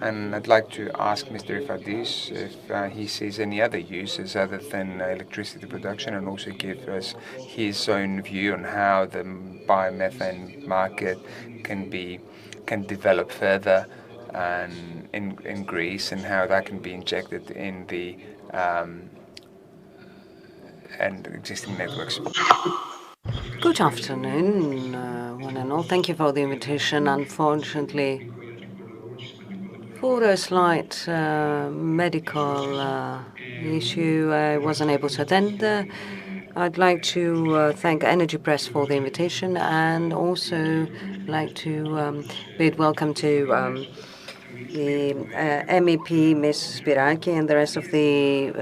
And I'd like to ask Mr. Ifadis if he sees any other uses other than electricity production, and also give us his own view on how the biomethane market can develop further and in Greece, and how that can be injected in the and existing networks. Good afternoon, one and all. Thank you for the invitation. Unfortunately, for a slight medical issue, I wasn't able to attend. I'd like to thank Energy Press for the invitation, and also like to bid welcome to the MEP, Ms. Spiraki, and the rest of the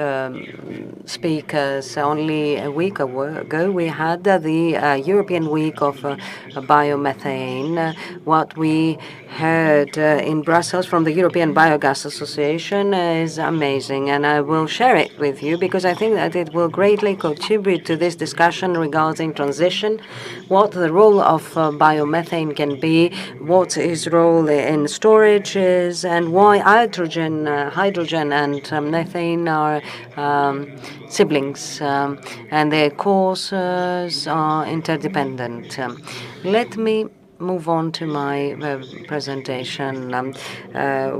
speakers. Only a week ago, we had the European Week of Biomethane. What we heard in Brussels from the European Biogas Association is amazing, and I will share it with you because I think that it will greatly contribute to this discussion regarding transition, what the role of biomethane can be, what its role in storage is, and why hydrogen and methane are siblings, and their causes are interdependent. Let me move on to my presentation.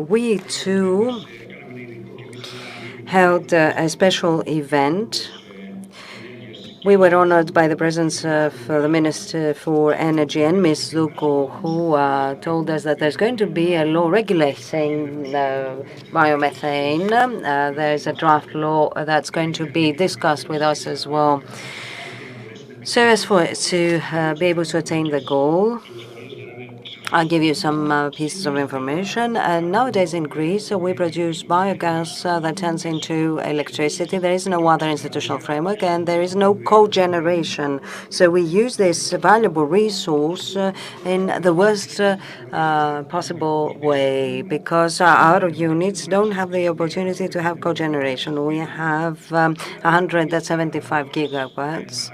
We too held a special event. We were honored by the presence of the Minister for Energy and Ms. Zuko, who told us that there's going to be a law regulating biomethane. There's a draft law that's going to be discussed with us as well, so as for it to be able to attain the goal. I'll give you some pieces of information. Nowadays in Greece, we produce biogas that turns into electricity. There is no other institutional framework, and there is no cogeneration. So we use this valuable resource in the worst possible way, because our units don't have the opportunity to have cogeneration. We have 175 gigawatts.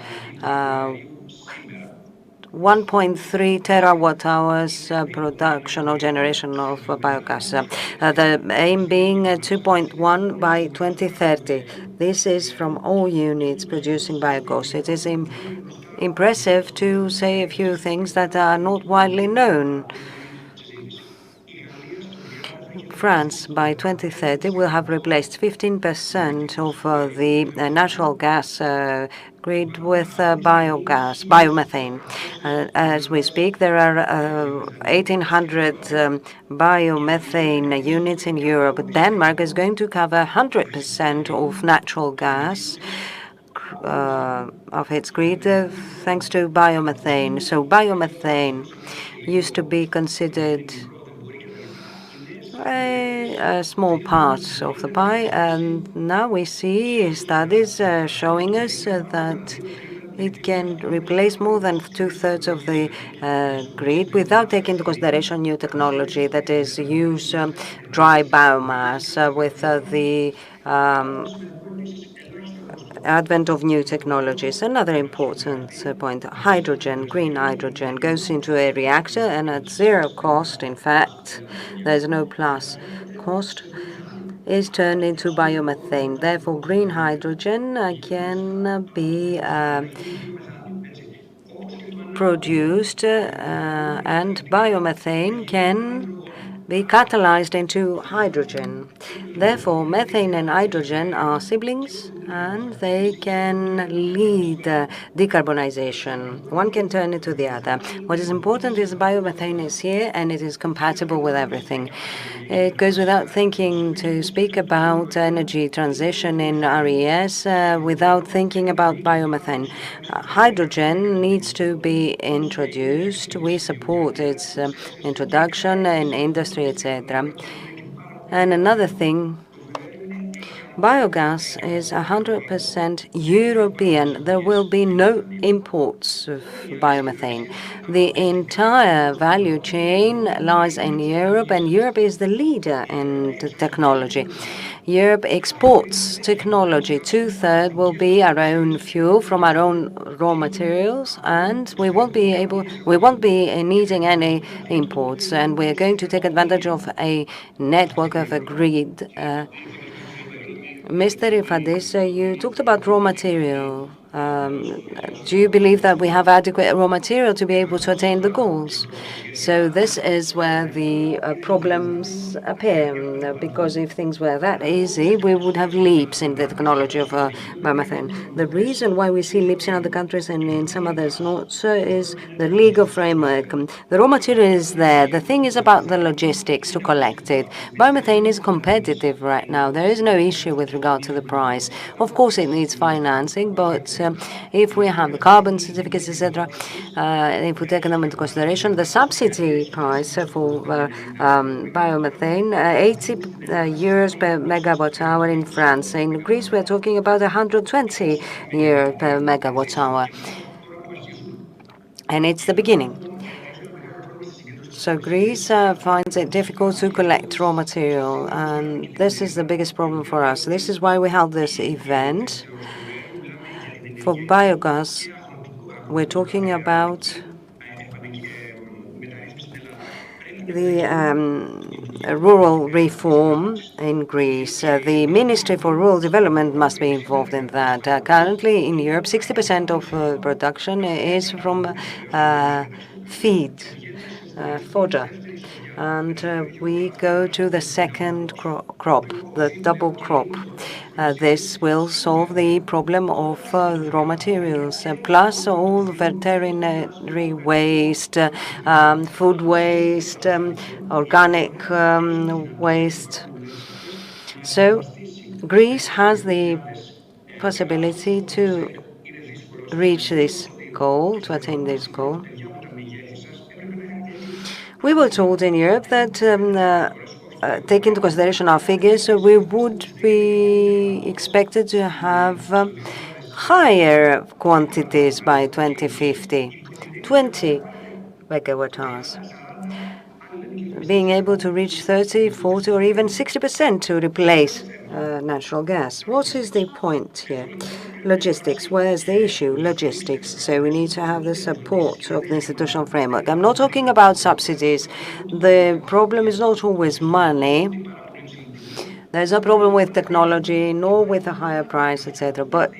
1.3 terawatt hours production or generation of biogas. The aim being 2.1 by 2030. This is from all units producing biogas. It is impressive to say a few things that are not widely known. France, by 2030, will have replaced 15% of the natural gas grid with biomethane. As we speak, there are 1,800 biomethane units in Europe. Denmark is going to cover 100% of natural gas of its grid thanks to biomethane. So biomethane used to be considered a small part of the pie, and now we see studies showing us that it can replace more than 2/3 of the grid without taking into consideration new technology, that is, use dry biomass with the advent of new technologies. Another important point, hydrogen, green hydrogen, goes into a reactor, and at zero cost, in fact, there's no plus cost, is turned into biomethane. Therefore, green hydrogen can be produced, and biomethane can be catalyzed into hydrogen. Therefore, methane and hydrogen are siblings, and they can lead decarbonization. One can turn into the other. What is important is biomethane is here, and it is compatible with everything. It goes without thinking to speak about energy transition in RES without thinking about biomethane. Hydrogen needs to be introduced. We support its introduction in industry, etc. And another thing Biogas is 100% European. There will be no imports of biomethane. The entire value chain lies in Europe, and Europe is the leader in the technology. Europe exports technology. 2/3 will be our own fuel from our own raw materials, and we won't be needing any imports. And we are going to take advantage of a network of a grid. Mr. Ifadis, you talked about raw material. Do you believe that we have adequate raw material to be able to attain the goals? So this is where the problems appear, because if things were that easy, we would have leaps in the technology of biomethane. The reason why we see leaps in other countries and in some others not so is the legal framework. The raw material is there. The thing is about the logistics to collect it. Biomethane is competitive right now. There is no issue with regard to the price. Of course, it needs financing, but if we have the carbon certificates, etc., if we take them into consideration, the subsidy price for biomethane, 80 euros per megawatt hour in France. In Greece, we're talking about 120 euros per megawatt hour. And it's the beginning. So Greece finds it difficult to collect raw material, and this is the biggest problem for us. This is why we held this event. For biogas, we're talking about the rural reform in Greece. The Ministry for Rural Development must be involved in that. Currently in Europe, 60% of production is from feed, fodder. And we go to the second crop, the double crop. This will solve the problem of raw materials, plus all the veterinary waste, food waste, organic waste. So Greece has the possibility to reach this goal, to attain this goal. We were told in Europe that, taking into consideration our figures, we would be expected to have higher quantities by 2050, 20 megawatt hours, being able to reach 30, 40, or even 60% to replace natural gas. What is the point here? Logistics. Where's the issue? Logistics. So we need to have the support of the institutional framework. I'm not talking about subsidies. The problem is not always money. There's no problem with technology, nor with a higher price, etc. But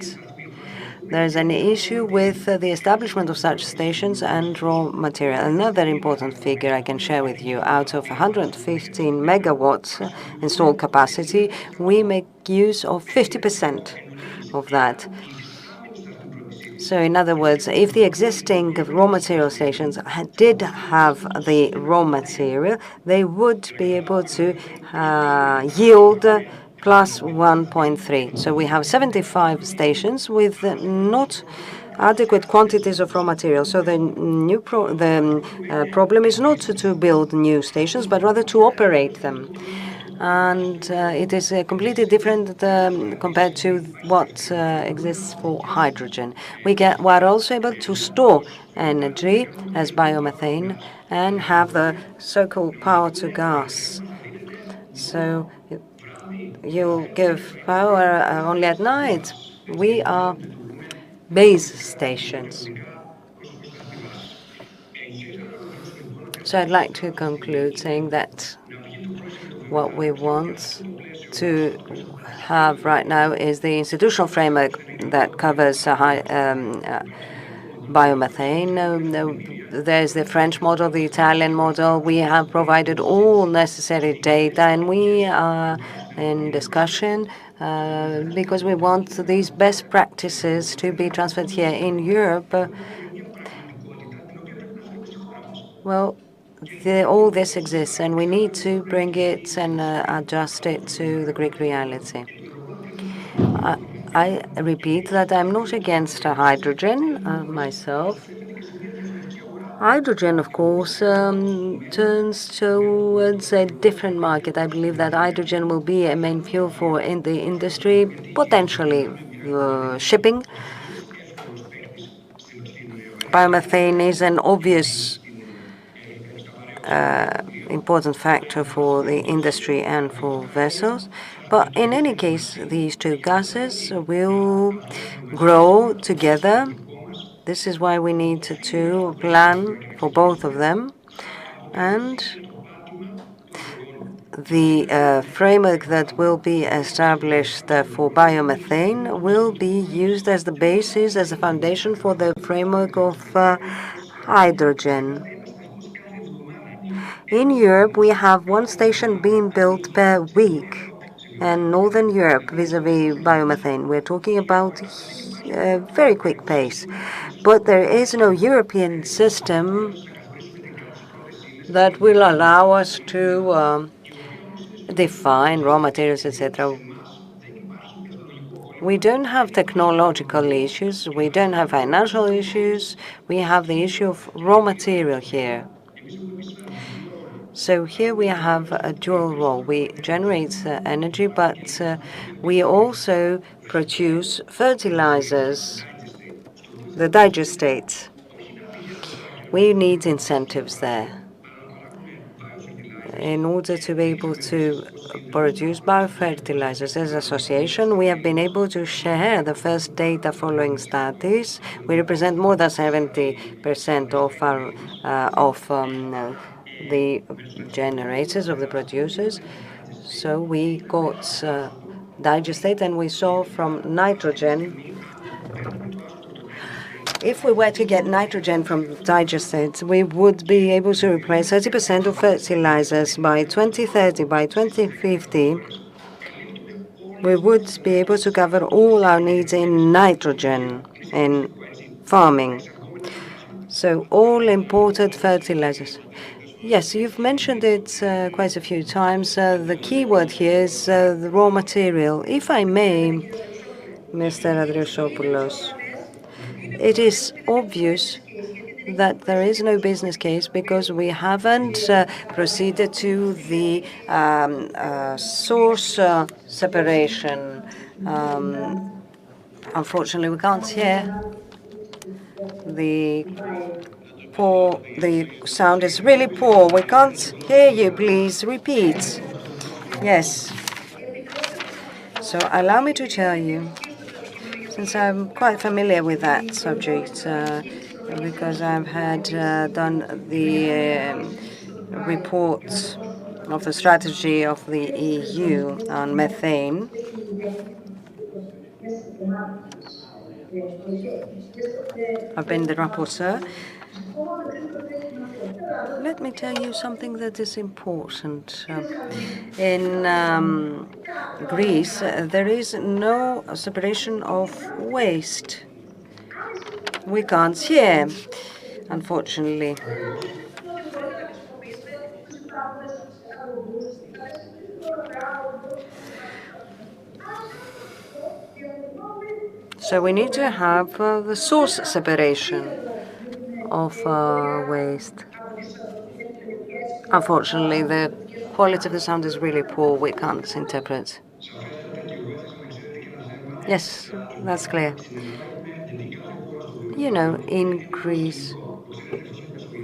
there's an issue with the establishment of such stations and raw material. Another important figure I can share with you, out of 115 megawatts installed capacity, we make use of 50% of that. So in other words, if the existing raw material stations did have the raw material, they would be able to yield plus 1.3. So we have 75 stations with not adequate quantities of raw material. So the problem is not to build new stations, but rather to operate them. And it is completely different compared to what exists for hydrogen. We are also able to store energy as biomethane and have the so-called power to gas. So you give power only at night. We are base stations. So I'd like to conclude saying that what we want to have right now is the institutional framework that covers biomethane. There's the French model, the Italian model. We have provided all necessary data, and we are in discussion because we want these best practices to be transferred here in Europe. Well, all this exists, and we need to bring it and adjust it to the Greek reality. I repeat that I'm not against hydrogen myself. Hydrogen, of course, turns towards a different market. I believe that hydrogen will be a main fuel for in the industry, potentially shipping. Biomethane is an obvious important factor for the industry and for vessels. But in any case, these two gases will grow together. This is why we need to plan for both of them. And the framework that will be established for biomethane will be used as the basis, as a foundation for the framework of hydrogen. In Europe, we have one station being built per week. And Northern Europe, vis-à-vis biomethane, we're talking about a very quick pace. But there is no European system that will allow us to define raw materials, etc. We don't have technological issues. We don't have financial issues. We have the issue of raw material here. So here we have a dual role. We generate energy, but we also produce fertilizers, the digestates. We need incentives there. In order to be able to produce biofertilizers as an association, we have been able to share the first data following studies. We represent more than 70% of our the generators, of the producers. So we got digestate, and we saw from nitrogen. If we were to get nitrogen from digestates, we would be able to replace 30% of fertilizers by 2030. By 2050, we would be able to cover all our needs in nitrogen in farming. So all imported fertilizers. Yes, you've mentioned it quite a few times. The key word here is the raw material. If I may, Mr. Andriosopoulos, it is obvious that there is no business case because we haven't proceeded to the source separation. Unfortunately, we can't hear. The sound is really poor. We can't hear you. Please repeat. Yes. So allow me to tell you, since I'm quite familiar with that subject, because I've had done the report of the strategy of the EU on methane. I've been the rapporteur. Let me tell you something that is important. In Greece, there is no separation of waste. We can't hear, unfortunately. So we need to have the source separation of waste. Unfortunately, the quality of the sound is really poor. We can't interpret. Yes, that's clear. You know, in Greece,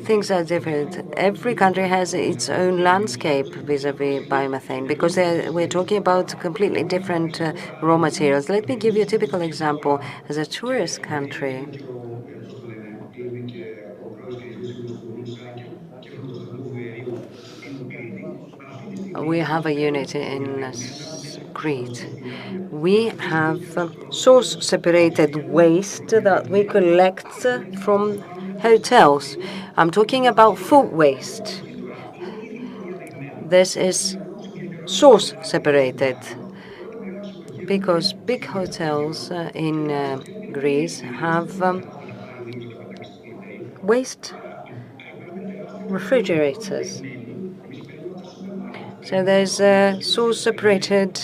things are different. Every country has its own landscape vis-à-vis biomethane because we're talking about completely different raw materials. Let me give you a typical example. As a tourist country, we have a unit in Crete. We have source-separated waste that we collect from hotels. I'm talking about food waste. This is source-separated because big hotels in Greece have waste refrigerators. So there's source-separated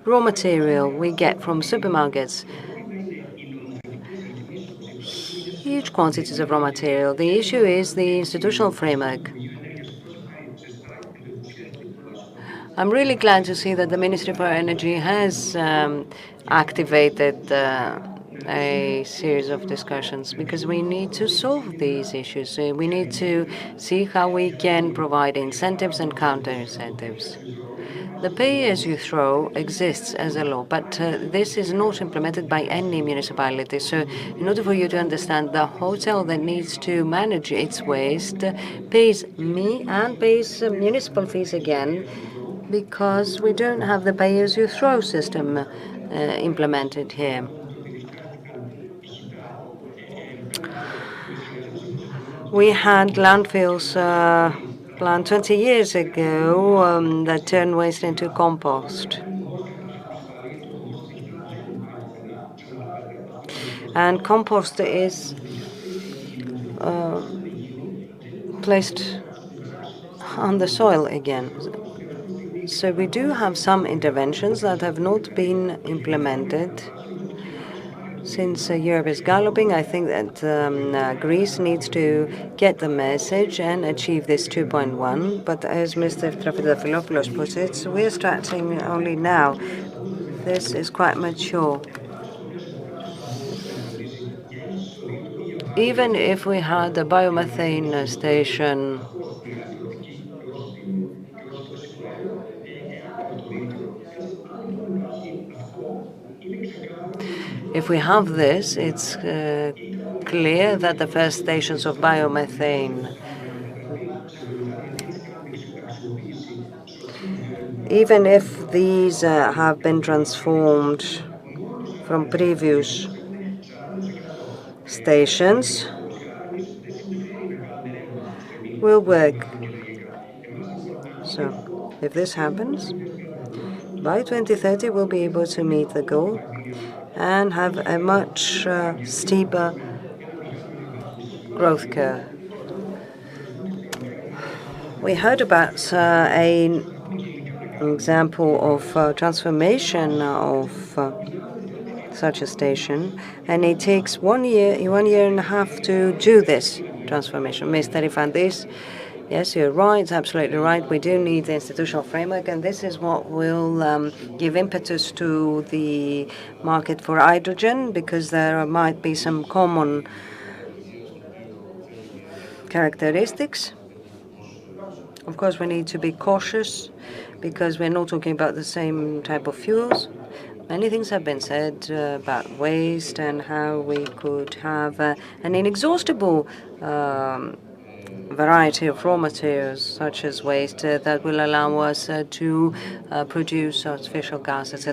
raw material we get from supermarkets. Huge huge quantities of raw material. The issue is the institutional framework. I'm really glad to see that the Ministry for Energy has activated a series of discussions, because we need to solve these issues. We need to see how we can provide incentives and counter-incentives. The pay-as-you-throw exists as a law, but this is not implemented by any municipality. So in order for you to understand, the hotel that needs to manage its waste pays me and pays municipal fees again, because we don't have the pay-as-you-throw system implemented here. We had landfills planned 20 years ago that turned waste into compost. And compost is placed on the soil again. So we do have some interventions that have not been implemented. Since Europe is galloping, I think that Greece needs to get the message and achieve this 2.1. But as Mr. Trafidopoulos puts it, we're starting only now. This is quite mature. Even if we had a biomethane station if we have this, it's clear that the first stations of biomethane, even if these have been transformed from previous stations, will work. So if this happens, by 2030 we'll be able to meet the goal and have a much steeper growth curve. We heard about an example of transformation of such a station, and it takes 1 year and a half to do this transformation. Mr. Ifandis, yes, you're right, absolutely right. We do need the institutional framework, and this is what will give impetus to the market for hydrogen, because there might be some common characteristics. Of course, we need to be cautious, because we're not talking about the same type of fuels. Many things have been said about waste and how we could have an inexhaustible variety of raw materials, such as waste, that will allow us to produce artificial gases.